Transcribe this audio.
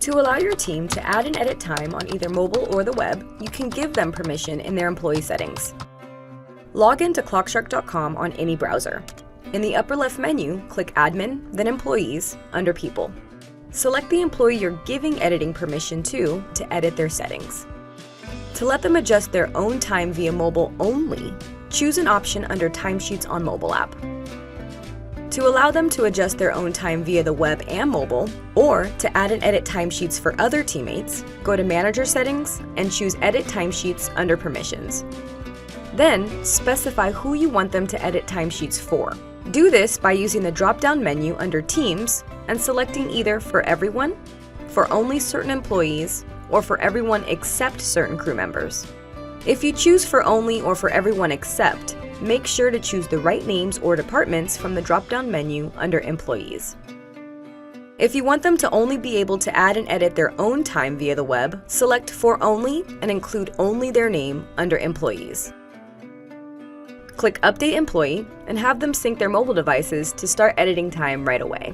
To allow your team to add and edit time on either mobile or the web, you can give them permission in their employee settings. Log in to ClockShark.com on any browser. In the upper left menu, click Admin, then Employees, under People. Select the employee you're giving editing permission to edit their settings. To let them adjust their own time via mobile only, choose an option under Timesheets on Mobile app. To allow them to adjust their own time via the web and mobile, or to add and edit timesheets for other teammates, go to Manager Settings and choose Edit Timesheets under Permissions. Then, specify who you want them to edit timesheets for. Do this by using the drop-down menu under Teams and selecting either for everyone, for only certain employees, or for everyone except certain crew members. If you choose for only or for everyone except, make sure to choose the right names or departments from the drop-down menu under Employees. If you want them to only be able to add and edit their own time via the web, select For Only and include only their name under Employees. Click Update Employee and have them sync their mobile devices to start editing time right away.